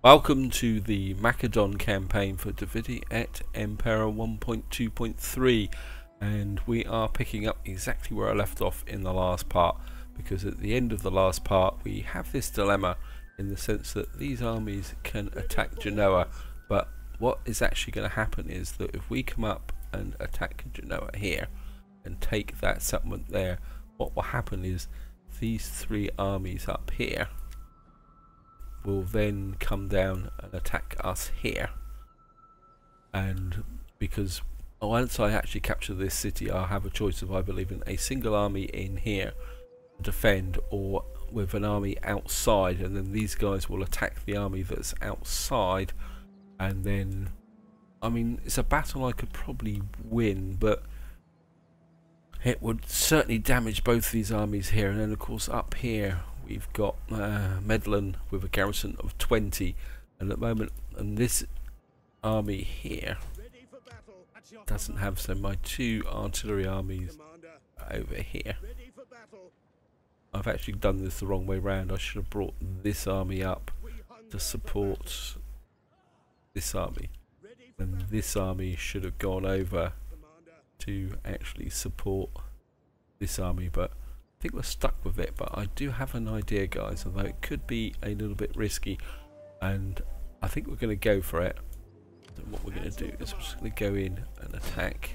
Welcome to the Macedon campaign for Divinity Et Impera 1.2.3, and we are picking up exactly where I left off in the last part, because at the end of the last part we have this dilemma in the sense that these armies can attack Genoa, but what is actually going to happen is that if we come up and attack Genoa here and take that settlement there, what will happen is these three armies up here will then come down and attack us here, and because once I actually capture this city, I'll have a choice of either leaving a single army in here to defend or with an army outside, and then these guys will attack the army that's outside, and then I mean it's a battle I could probably win, but it would certainly damage both these armies here. And then of course up here we've got Macedon with a garrison of 20, and at the moment, and this army here doesn't have, so my two artillery armies over here. I've actually done this the wrong way round. I should have brought this army up to support this army, and this army should have gone over to actually support this army, but I think we're stuck with it. But I do have an idea, guys, although it could be a little bit risky, and I think we're going to go for it. So what we're going to do is we're just going to go in and attack,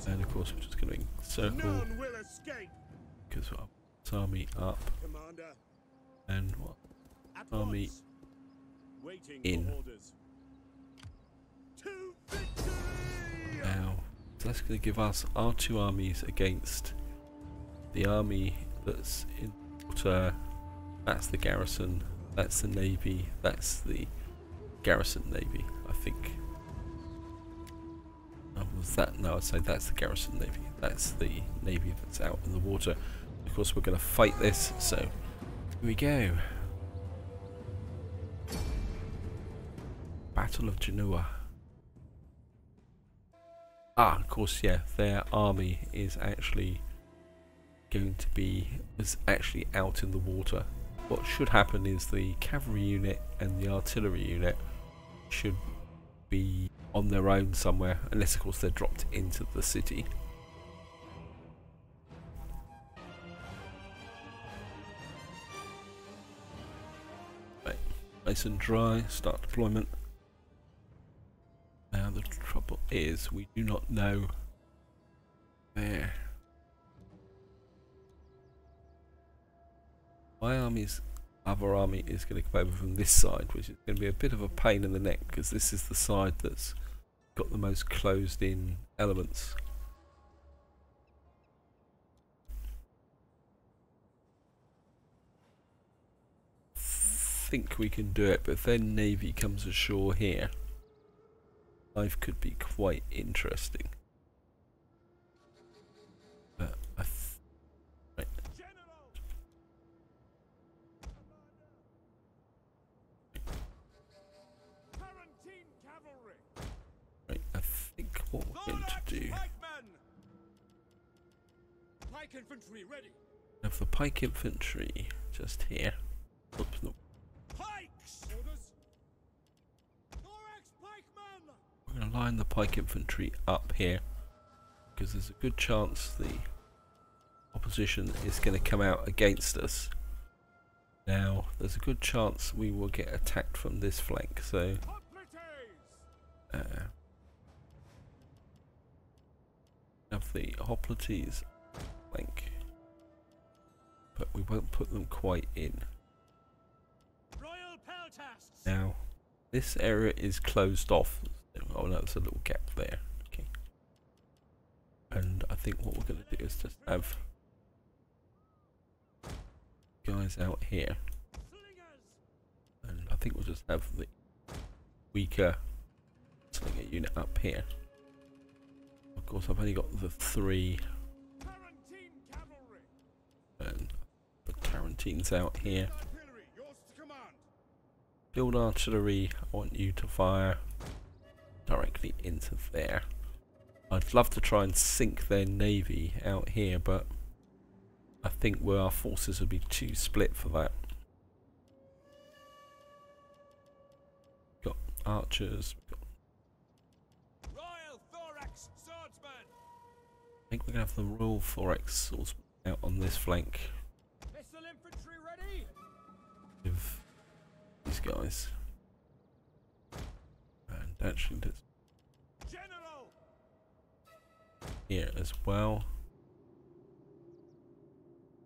and of course we're just going to encircle because we've got this army up and what army in. Now so that's going to give us our two armies against the army that's in water. That's the garrison, that's the navy, that's the garrison navy, I think. Oh, was that? No, I'd say that's the garrison navy, that's the navy that's out in the water. Of course we're going to fight this, so here we go. Battle of Genua. Ah, of course, yeah, their army is actually going to be actually out in the water. What should happen is the cavalry unit and the artillery unit should be on their own somewhere, unless of course they're dropped into the city. Right, nice and dry, start deployment. Now the trouble is we do not know where my other army is going to come over from this side, which is going to be a bit of a pain in the neck because this is the side that's got the most closed in elements. Think we can do it, but if their navy comes ashore here, life could be quite interesting. But right. Right, I think what we're going to do, have the pike infantry just here. Oops, no. We're going to line the pike infantry up here because there's a good chance the opposition is going to come out against us. Now there's a good chance we will get attacked from this flank, so have the hoplites flank, but we won't put them quite in. Now this area is closed off. Oh no, there's a little gap there. Okay. And I think what we're going to do is just have guys out here. And I think we'll just have the weaker slinger unit up here. Of course, I've only got the three. And the Tarantines out here. Field artillery, I want you to fire directly into there. I'd love to try and sink their navy out here, but I think our forces would be too split for that. archers. Royal Thorax Swordsman. I think we're gonna have the Royal Thorax Swordsman out on this flank Missile infantry ready. with these guys. And actually there's General. here as well.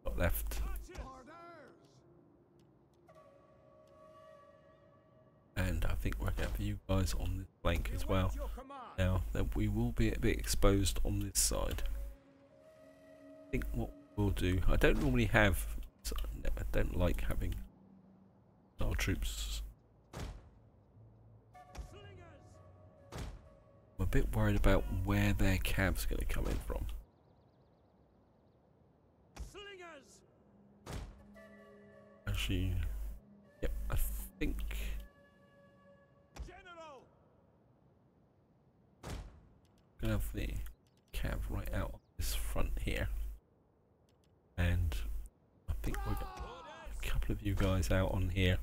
Got left. And I think we're going to have you guys on this flank as well. Now that we will be a bit exposed on this side. I think what we'll do, I don't normally have, I don't like having our troops. I'm a bit worried about where their cab's going to come in from. Actually, yep, I think I'm gonna have the cav right out on this front here, and I think we're gonna have a couple of you guys out on here,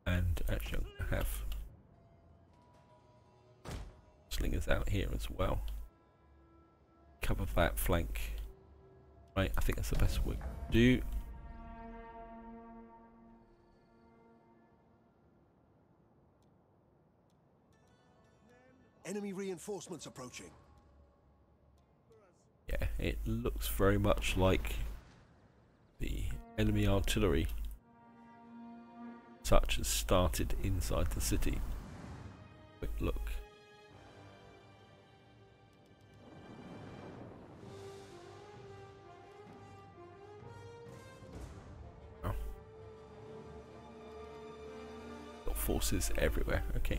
and actually I'm gonna have slingers out here as well. Cover that flank. Right, I think that's the best we can do. Enemy reinforcements approaching. Yeah, it looks very much like the enemy artillery such as started inside the city. Quick look. Oh. Got forces everywhere, okay.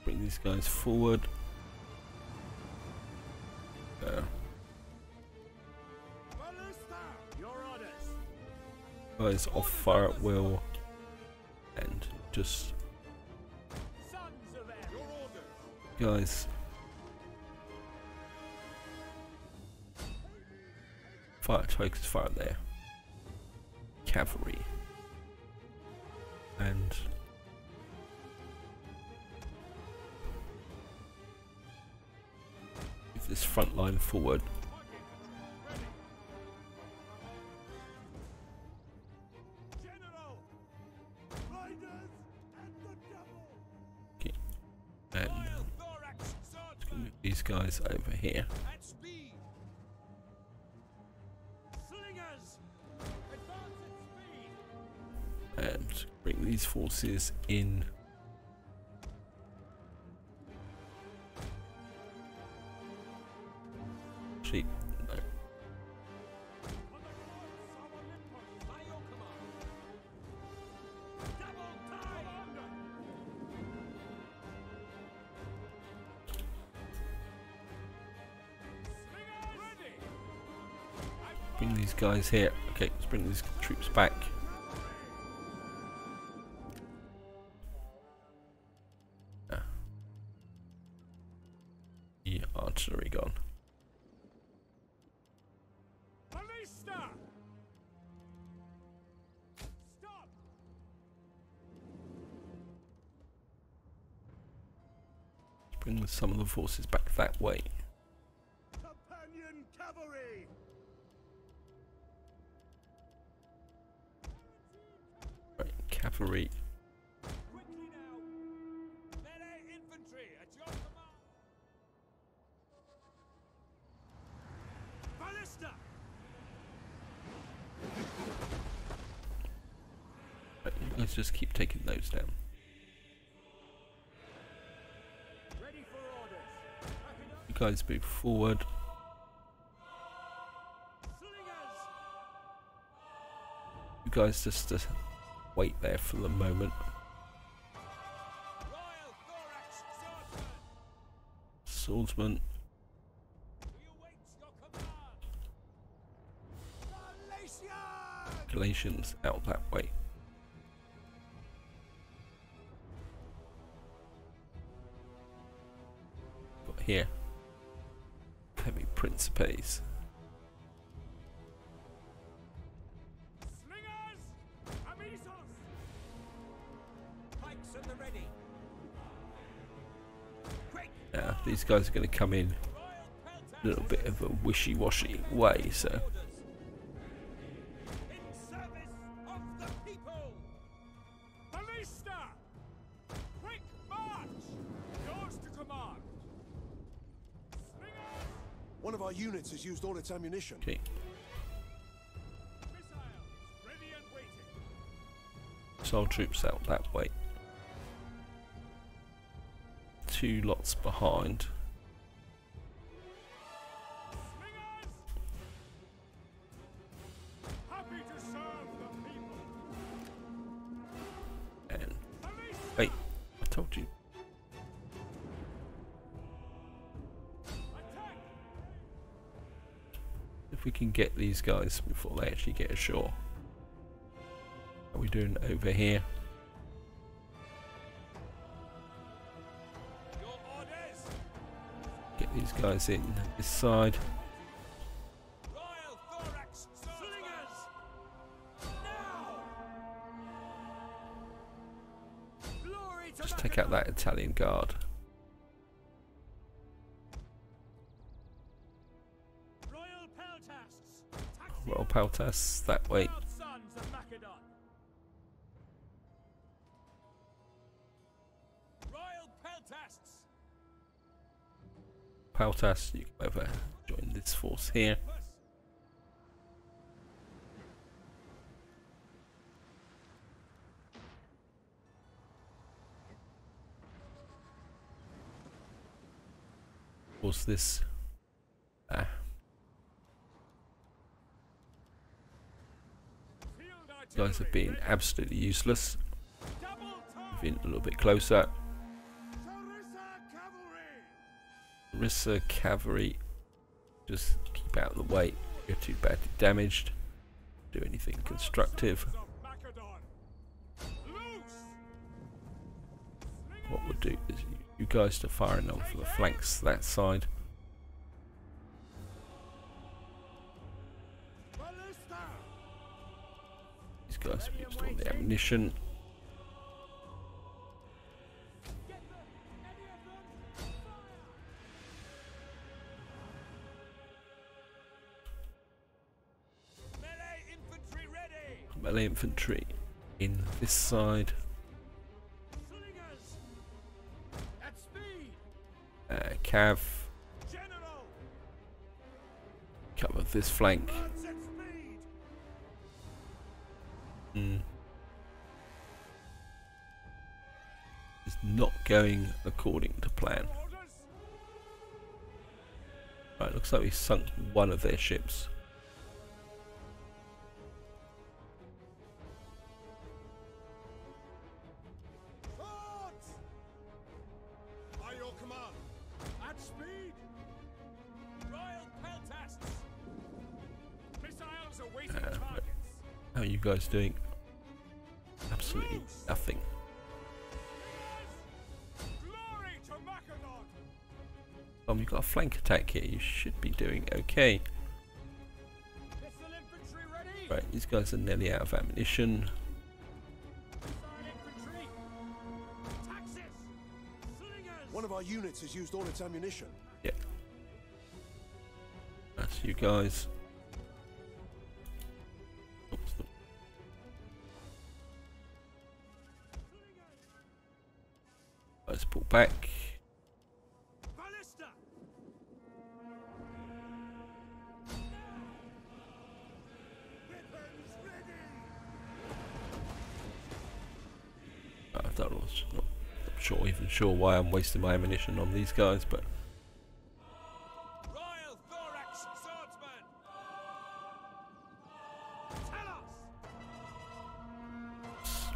Bring these guys forward. Guys off fire at will, and just guys fire, focus fire there. Cavalry and this front line forward. Okay, and let's move these guys over here. And bring these forces in. Actually, no. Bring these guys here. Okay, let's bring these troops back. The artillery gone. Bring some of the forces back that way. Companion cavalry. Right, cavalry. Quickly now. Melee infantry at your command. Ballista. Right, you guys just keep taking those down. You guys move forward. You guys just wait there for the moment. Swordsman. Galatians out that way. here. Heavy Principes. Slingers! Amisos! Pikes at the ready. Quick! Now these guys are going to come in a little bit of a wishy-washy way, so In service of the people! Ballista! Quick march! Yours to command! Slingers! One of our units has used all its ammunition. okay. Missiles ready and waiting! Missile troops out that way. 2 lots behind. Slingers! Happy to serve the people! And Ballista! wait, I told you. Attack! If we can get these guys before they actually get ashore. How are we doing over here? Your orders! Get these guys in this side. Royal Thorax Slingers! Now! Glory to Just take out that Italian guard. Royal Peltasts! Royal Peltas that way. Sons of Macedon! Royal Peltasts! Peltas, you come over, join this force here. Of course, this guys have been absolutely useless. Moving a little bit closer. Rissa cavalry, just keep out of the way. You're too badly damaged. Do anything constructive. What we'll do is you guys are firing on for the flanks that side. These guys have used all the ammunition. Melee infantry ready! Melee infantry in this side. Slingers! At speed! Cav, General! cover this flank. Lance at speed! It's not going according to plan. Orders! Right, looks like we sunk one of their ships. Swords! By your command! At speed! Royal Peltasts! Missiles awaiting targets! How are you guys doing? Absolutely nothing. Glory to Macedon! You've got a flank attack here. You should be doing okay. Pistol infantry ready! Right, these guys are nearly out of ammunition. Missile infantry! Taxis! Slingers! One of our units has used all its ammunition. Yeah. That's you guys. Oops. Let's pull back. Ballista! Weapons ready! I don't know, not even sure why I'm wasting my ammunition on these guys, but Royal Thorax Swordsman! Tell us!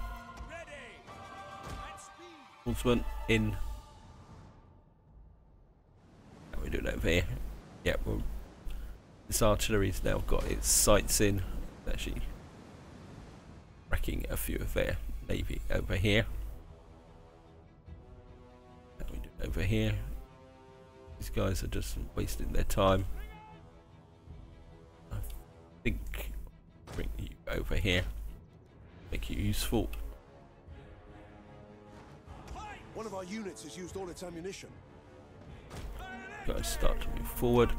Ready! At speed! Swordsman in. How are we doing over here? Yeah, well, this artillery's now got its sights in. Actually, wrecking a few of their navy over here. How are we doing over here? These guys are just wasting their time. I think bring you over here, make you useful. One of our units has used all its ammunition. Guys start to move forward.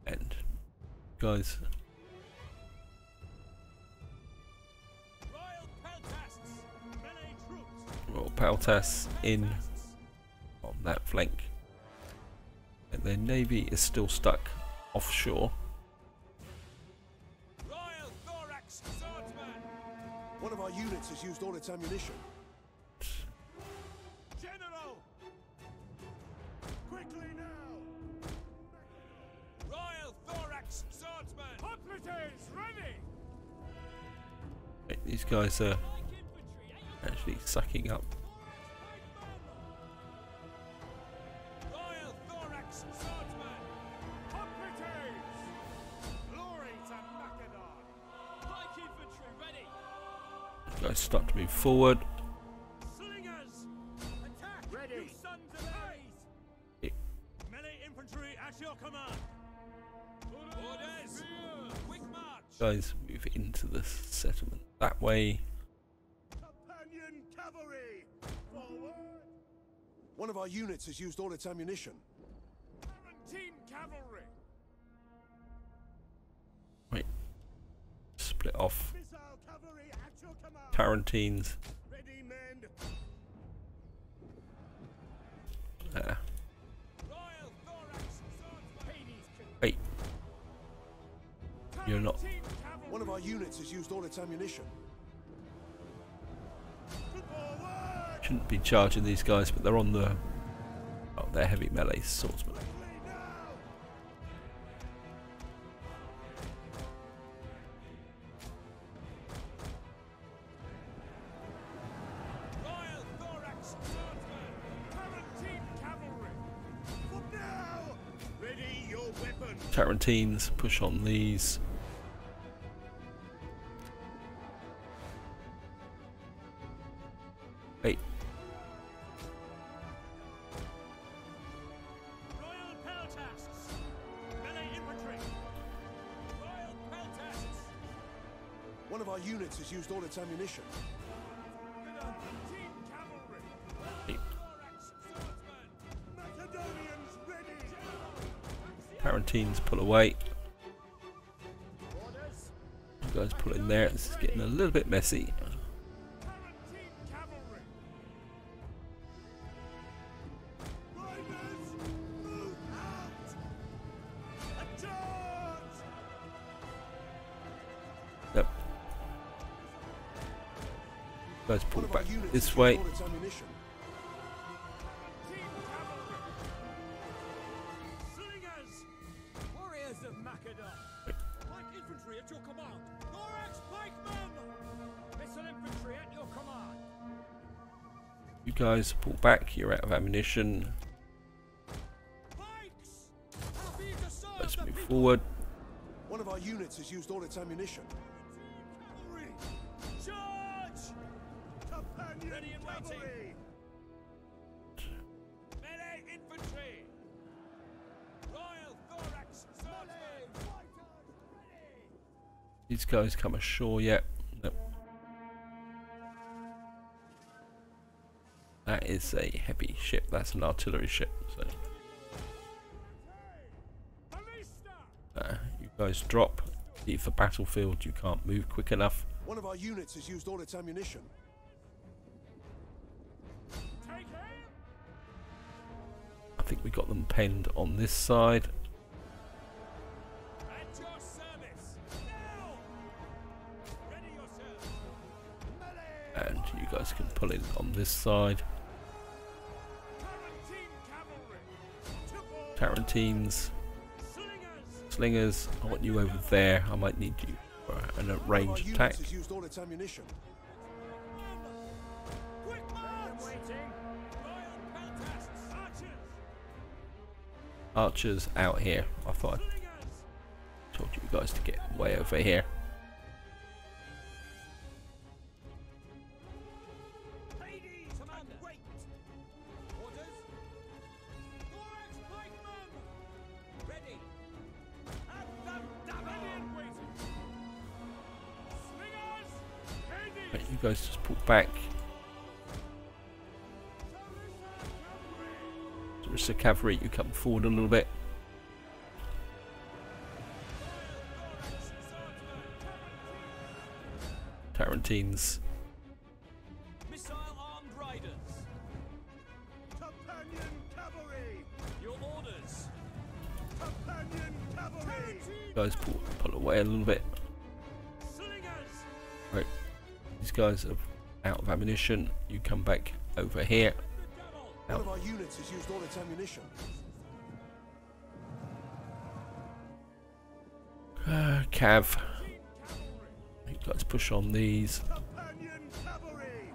And guys, Royal Peltas in on that flank, and their navy is still stuck offshore. One of our units has used all its ammunition. General! Quickly now! Royal Thorax Swordsman! Hoplites ready! Right, these guys are actually sucking up. Royal Thorax Swordsman! Hoplites! Glory to Macedon! Pike infantry ready! Guys start to move forward. Slingers! Attack! Ready! You sons of Ares! Yeah. Melee infantry at your command! Orders! Quick march! Guys move into the settlement that way. Companion cavalry! Forward! One of our units has used all its ammunition. Tarantine cavalry! Right, split off. Missile cavalry at your command! Tarantines. Ready, men! There. Royal Thorax Swordsman! Hades can... Wait, you're not. Tarantine cavalry! One of our units has used all its ammunition. Forward! Shouldn't be charging these guys, but they're on the. Oh, they're heavy melee swordsmen. Quickly now! Royal Thorax Swordsman! Tarantine cavalry! For now! Ready your weapons! Tarantines push on these. Wait, Royal Peltasks! Melee infantry! Royal Peltasks! One of our units has used all its ammunition. Tarantine cavalry! wait. Thorax swordsman! Macedonians ready! Tarantines pull away. Orders! You guys pull in there. This is getting a little bit messy. Tarantine cavalry! Riders! Move out! A charge! Yep. You guys pull One of our back units this has way. used all its ammunition. Tarantine cavalry! Slingers! Warriors of Macedon! Pike infantry at your command! Thorax pikemen! Missile infantry at your command! You guys pull back. You're out of ammunition. Pikes! Happy to serve Let's the move people! forward. One of our units has used all its ammunition. Cavalry! Charge! Companion ready and waiting! Melee infantry! Royal Thorax swordsman! Fighters ready! These guys come ashore yet? Nope. That is a heavy ship. That's an artillery ship. So Ballista! you guys drop. Leave the battlefield. You can't move quick enough. One of our units has used all its ammunition. Take aim! I think we got them penned on this side. At your service! Now! Ready yourselves! Melee! And you guys can pull in on this side. Tarantine cavalry! Triple! Tarantines, Slingers! slingers. I want you over there. I might need you for an One of our range units attack. has used all its ammunition. Quick march! Waiting! Royal Peltasks! Archers! archers out here. I thought I told you guys to get way over here. Right, you guys just pull back. There's the cavalry, you come forward a little bit. Tarantines. Missile armed riders. Companion cavalry. Your orders. Companion cavalry. Guys pull away a little bit. Slingers. Right. These guys are out of ammunition. You come back over here. One of our units has used all its ammunition. Cav. You guys push on these. Companion cavalry.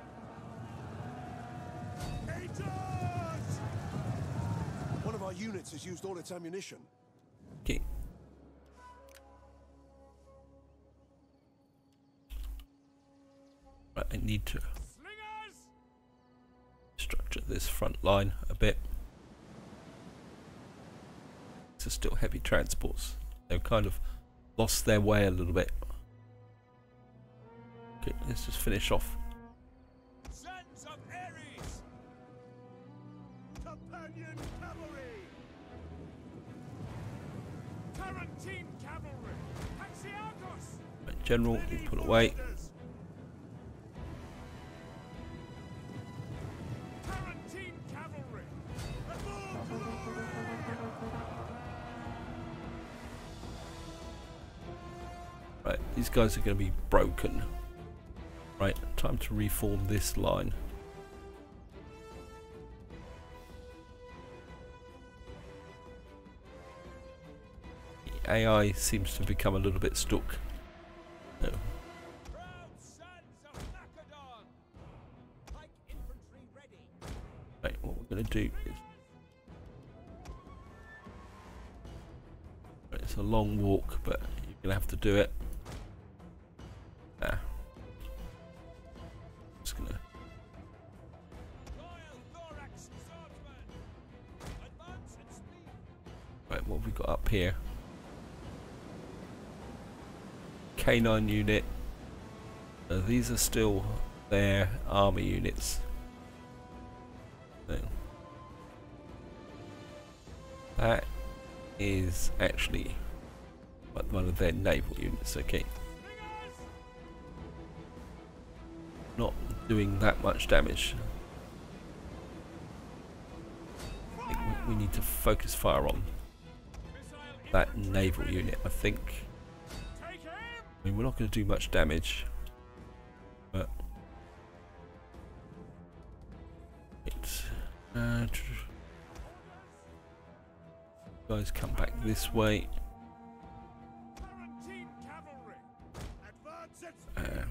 Haters. One of our units has used all its ammunition. Okay. Right, I need to Slingers. structure this front line a bit. These are still heavy transports. They've kind of lost their way a little bit. Okay, let's just finish off. Sons of Ares. Companion cavalry. Tarantine cavalry. Haxiagos. Right, General, you pull away. Tarantine cavalry. Right, these guys are going to be broken. Right, time to reform this line. The AI seems to have become a little bit stuck. No. Proud sons of Macedon. Like infantry ready. Right, what we're going to do is... Right, it's a long walk, but you're going to have to do it. Just going to... Loyal thorax swordsman. Advance and speed. Right, what have we got up here? K9 unit. These are still their army units. So, that is actually one of their naval units. Okay, not doing that much damage. I think we need to focus fire on that naval unit, I think. Take him. I mean, we're not going to do much damage, but it's guys come back this way. Tarantine cavalry. Advance and speed.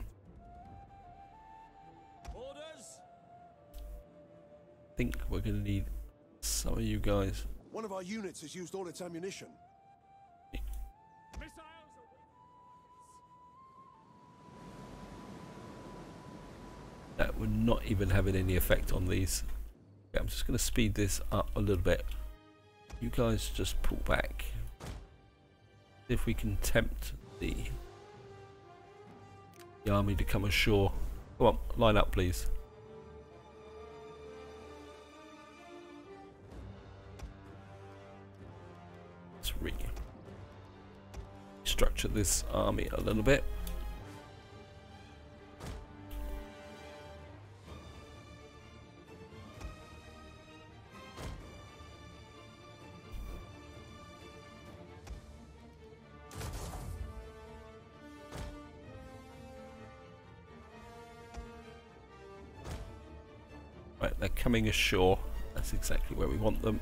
Orders. I think we're going to need some of you guys. One of our units has used all its ammunition. Missiles. That we're not even having any effect on these. Okay, I'm just going to speed this up a little bit. You guys just pull back. See if we can tempt the army to come ashore. Come on, line up please. Let's restructure this army a little bit. Right, they're coming ashore. That's exactly where we want them.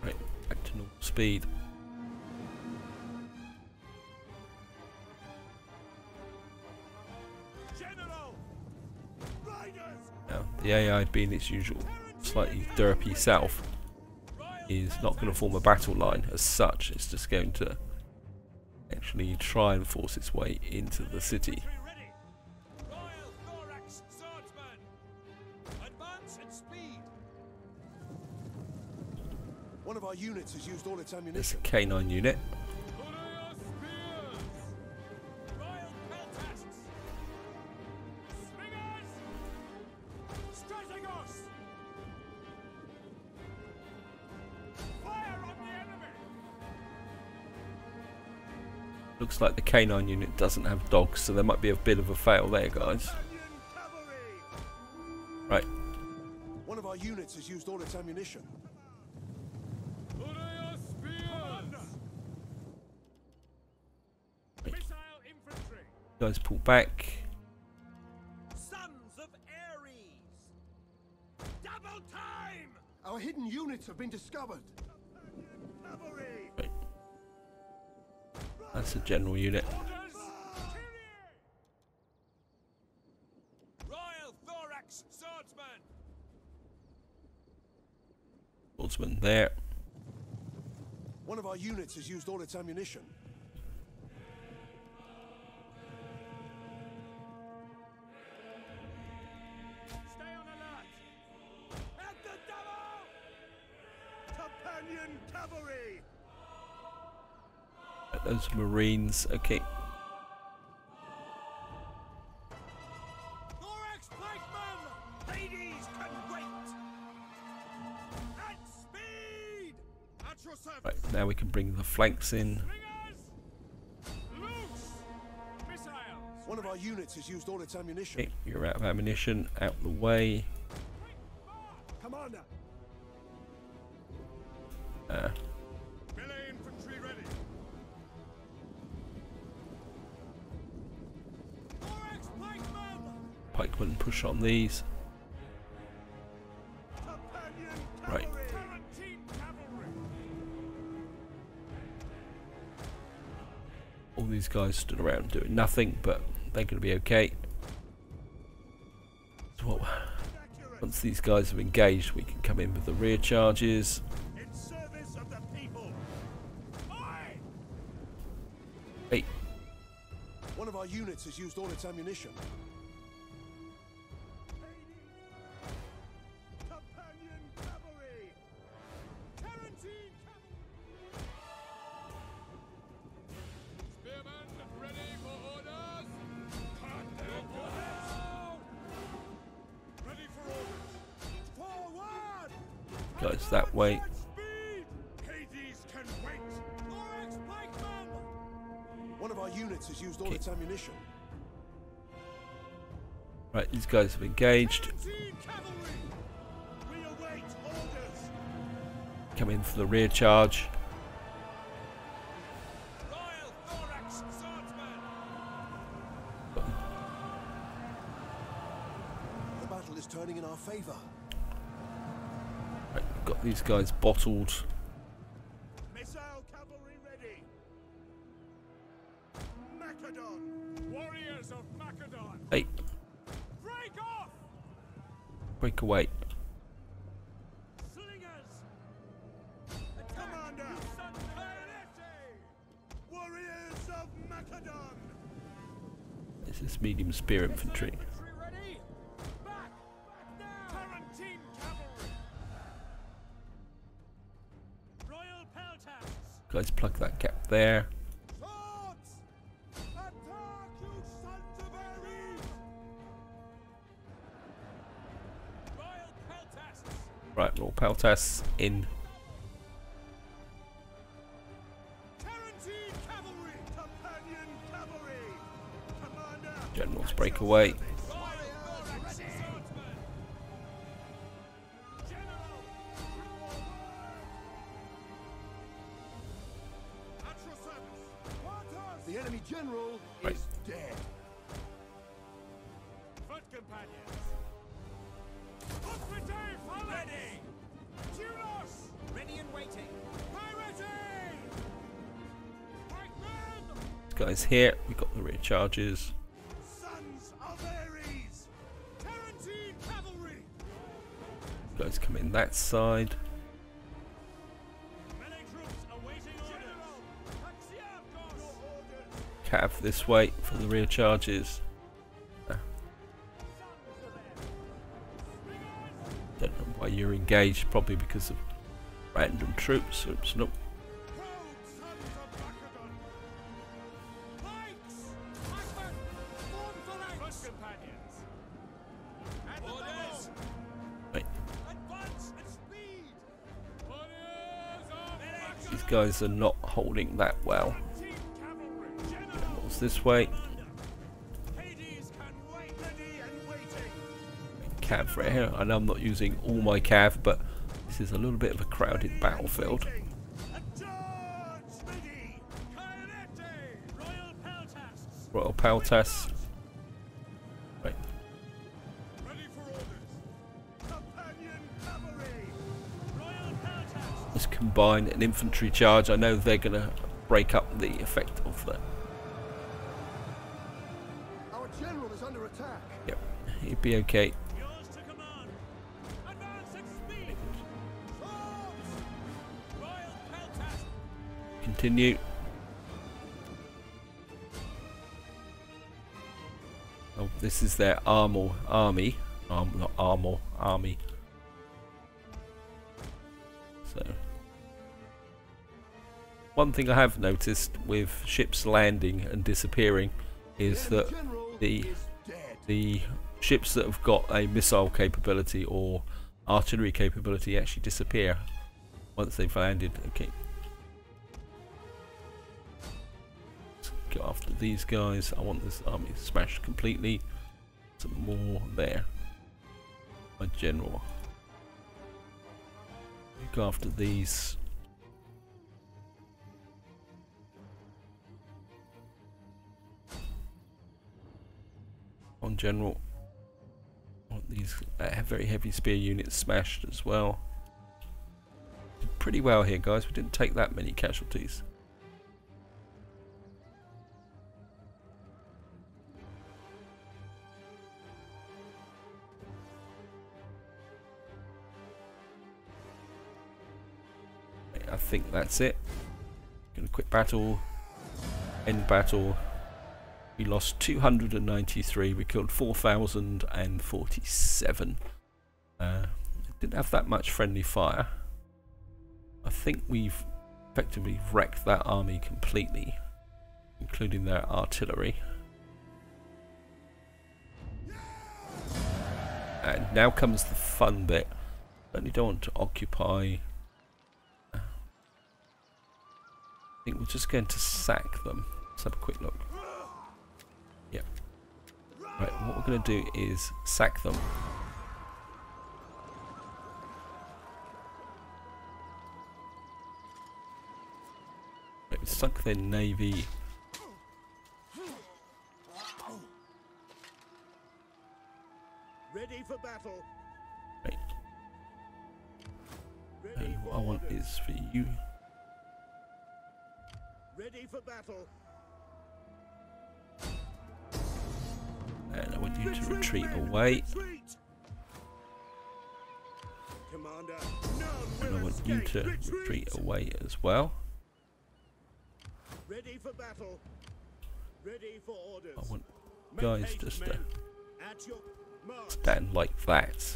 Right, back to normal speed. the AI, being its usual slightly derpy self, is not going to form a battle line as such. It's just going to actually try and force its way into the city. One of our units has used all its There's a ammunition. K9 unit. Looks like the K9 unit doesn't have dogs, so there might be a bit of a fail there, guys. Right. One of our units has used all its ammunition. Guys, pull back. Sons of Ares! Double time! Our hidden units have been discovered. Right. That's a general unit. Royal Thorax Swordsman! Swordsman there. One of our units has used all its ammunition. Stay on alert! At the double! Companion cavalry! Those Marines. Okay. Thorax pikemen! Hades can wait! At speed! At your service! Right, now we can bring the flanks in. Slingers! Loose! Missiles! One of our units has used all its ammunition. Okay, you're out of ammunition. Out the way. Commander! Melee infantry ready! Thorax pikemen! Pikemen push on these. Companion Right. cavalry! Tarantine cavalry! All these guys stood around doing nothing, but they're going to be okay. So what, once these guys have engaged, we can come in with the rear charges. In service of the people! Aye! Hey, One of our units has used all its ammunition. Companion cavalry! Tarantine cavalry! Spearmen ready for orders! Ready for orders! Forward! guys, that way. At speed! Hades can wait! Thorax pikemen! One of our units has used all Okay. its ammunition. Right, these guys have engaged. Tarantine cavalry! We await orders! Come in for the rear charge. Royal Thorax Swordsman! The battle is turning in our favor. Right, we've got these guys bottled. Missile cavalry ready! Macedon! Warriors of Macedon! Hey, Break off! break away. Slingers! Commander! Warriors of Macedon! This is medium spear infantry. Infantry ready! Back! Back now! Tarantine cavalry! Royal peltasts! Guys, plug that gap there. Swords! Attack, you sons of Ares! Royal peltasts! Right, roll peltasts in. Tarantine cavalry! Companion cavalry! Commander! Generals break away. Royal Thorax swordsman! General! At your service! The enemy general Right. is dead. Foot companions! Hospite ready! Tulos! Ready and waiting! Piracy! Pikemen! These guys here. We've got the rear charges. Sons of Ares! Tarantine cavalry! guys come in that side. Cav this way for the rear charges. Don't know why you're engaged, probably because of random troops. Oops, nope. Right. These guys are not holding that well. What's this way? Cav right here. I know I'm not using all my cav, but this is a little bit of a crowded battlefield. Royal Peltas. Right. Let's combine an infantry charge. I know they're going to break up the effect of that. Our general is under attack. Yep, he'd be okay. Continue. Oh, this is their army. Not army. So, one thing I have noticed with ships landing and disappearing is that the ships that have got a missile capability or artillery capability actually disappear once they've landed. Okay. Go after these guys. I want this army smashed completely. Some more there. My general. Go after these. On general. I want these very heavy spear units smashed as well. Did pretty well here, guys. We didn't take that many casualties. I think that's it. Gonna quit battle. End battle. We lost 293. We killed 4,047. Didn't have that much friendly fire. I think we've effectively wrecked that army completely, including their artillery. And now comes the fun bit. Certainly don't want to occupy. I think we're just going to sack them. Let's have a quick look. Yep. Right, what we're going to do is sack them. Right, we sunk their navy. Ready for battle. Right. And what I want is for you. Ready for battle. And I want you to retreat away. Commander, And I want you to retreat away as well. Ready for battle. Ready for orders. I want guys just to At your mark. stand like that.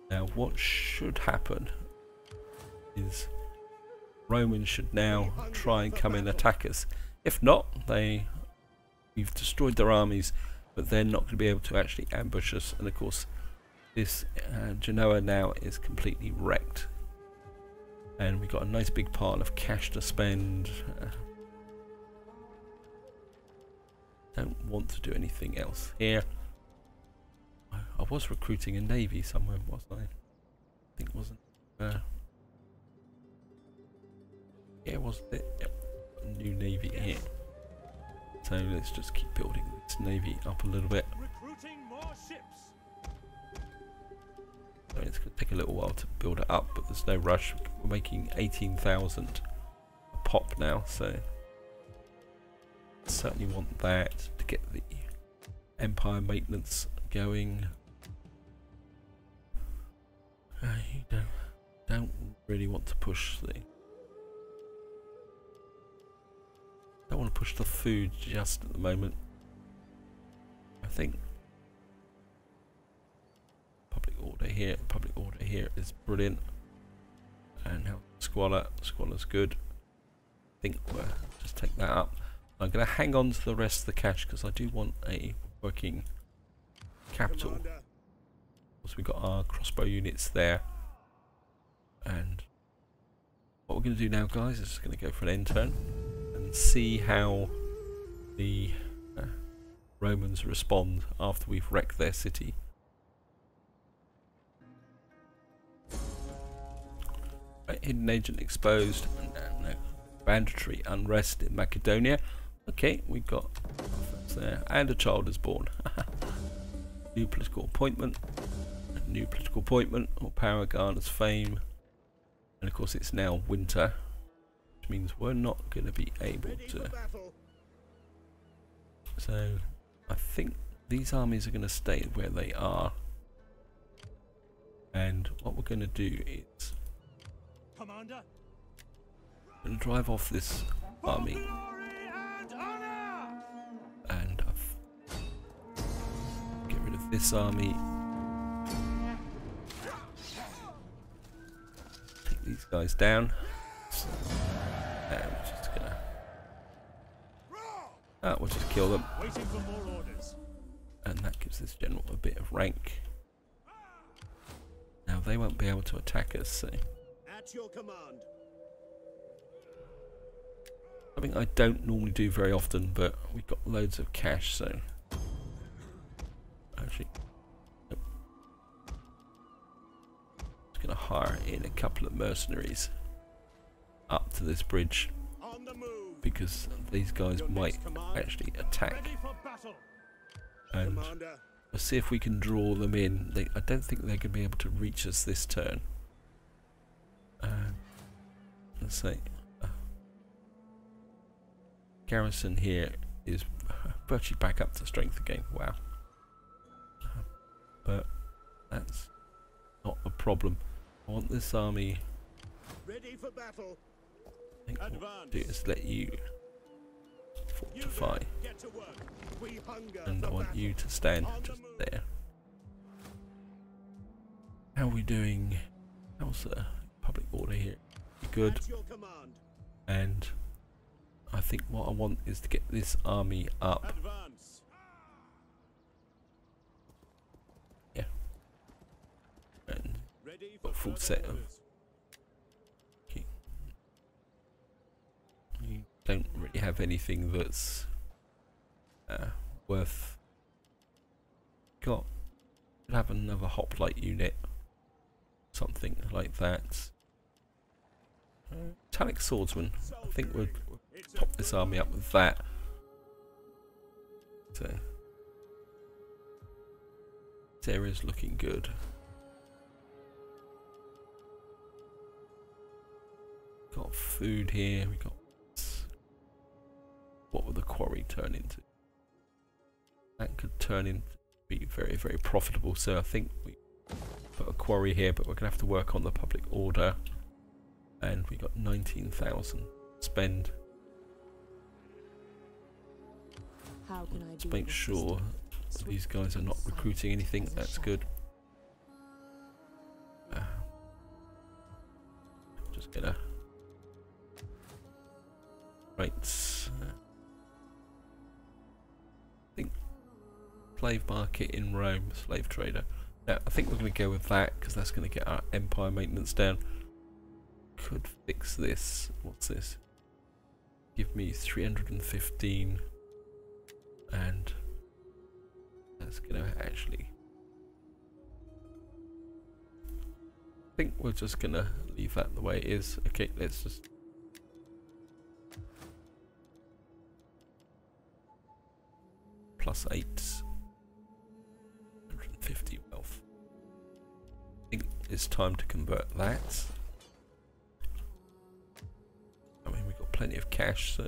Now what should happen is Romans should now try and come and attack us. If not, we've destroyed their armies, but they're not going to be able to actually ambush us. And of course, this Genoa now is completely wrecked. And we've got a nice big pile of cash to spend. Don't want to do anything else here. I was recruiting a navy somewhere, wasn't I? I think wasn't. Yeah, wasn't it? Yep. A new navy here. So let's just keep building this navy up a little bit. Recruiting more ships. So it's going to take a little while to build it up, but there's no rush. We're making 18,000 a pop now, so certainly want that to get the empire maintenance going. You don't really want to push the. Don't want to push the food just at the moment. I think public order here is brilliant. And now squalor's good. I think we'll just take that up. I'm going to hang on to the rest of the cash because I do want a working capital. Commander. So we've got our crossbow units there. And what we're going to do now, guys, is just going to go for an end turn and see how the Romans respond after we've wrecked their city. Right, hidden agent exposed. No. Banditry unrest in Macedonia. Okay, we've got there, and a child is born. New political appointment. A new political appointment. Or power garners fame. And of course, it's now winter, which means we're not going to be able to. So, I think these armies are going to stay where they are. And what we're going to do is, Commander, I'm going to drive off this army. And get rid of this army. Take these guys down. And we're just gonna. We'll just kill them. waiting for more orders. And that gives this general a bit of rank. Now they won't be able to attack us, so. At your command. Something I don't normally do very often, but we've got loads of cash, so. Actually. Nope. Just gonna hire in a couple of mercenaries up to this bridge On the move. because these guys might actually attack. Ready for battle. And Commander. we'll see if we can draw them in. I don't think they're going to be able to reach us this turn. Let's say garrison here is virtually back up to strength again. Wow. But that's not a problem. I want this army. Ready for battle. I think what we'll do is let you fortify. Get to work. We hunger And I for want battle. you to stand On the just move. there. How are we doing? How's the public order here? Good. At your command. And I think what I want is to get this army up. Advance. Yeah. And Ready got a for full further set of. orders. You don't really have anything that's worth. Got. Could have another hoplite unit. Something like that. Metallic swordsman. I think we'll top this army up with that. So this area's looking good. Got food here. We got. What will the quarry turn into? That could turn into be very, very profitable. So I think we put a quarry here, but we're gonna have to work on the public order. And we got 19,000 spend. How can I Let's be make of sure assistance? that these guys are not recruiting anything. That's good. Just gonna right. I think slave market in Rome, slave trader. Now I think we're going to go with that because that's going to get our empire maintenance down. Could fix this. What's this? Give me 315, and that's going to actually. I think we're just going to leave that the way it is. Okay, let's just. +8. 150 wealth. I think it's time to convert that. I mean, we've got plenty of cash, so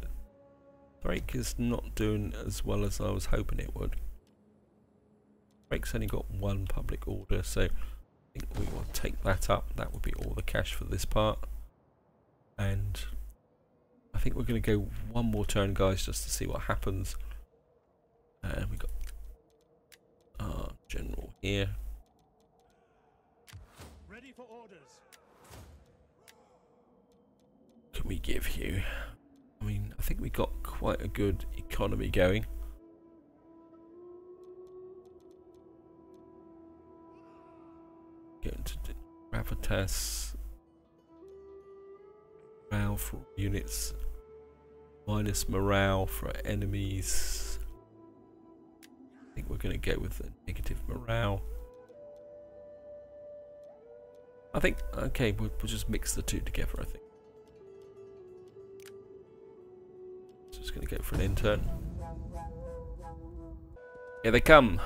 Drake is not doing as well as I was hoping it would. Drake's only got one public order, so I think we will take that up. That would be all the cash for this part. And I think we're going to go one more turn, guys, just to see what happens. And we got our general here. Ready for orders. Can we give you? I mean, I think we got quite a good economy going. Going to do gravitas. Morale for units. Minus morale for enemies. I think we're going to go with the negative morale. I think, okay, we'll just mix the two together, I think. Just going to go for an intern. Here they come.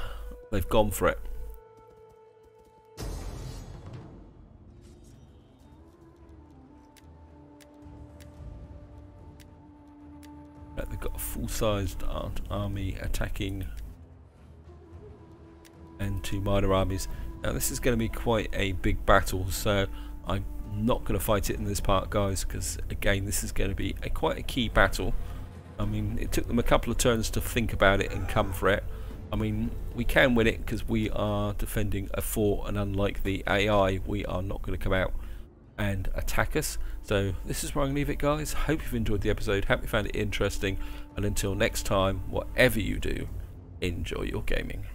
They've gone for it. Right, they've got a full-sized army attacking and 2 minor armies. Now this is going to be quite a big battle, so I'm not going to fight it in this part, guys, because again this is going to be quite a key battle. I mean, it took them a couple of turns to think about it and come for it. I mean, we can win it because we are defending a fort, and unlike the AI, we are not going to come out and attack us. So this is where I'm going to leave it, guys. Hope you've enjoyed the episode, hope you found it interesting, and until next time, whatever you do, enjoy your gaming.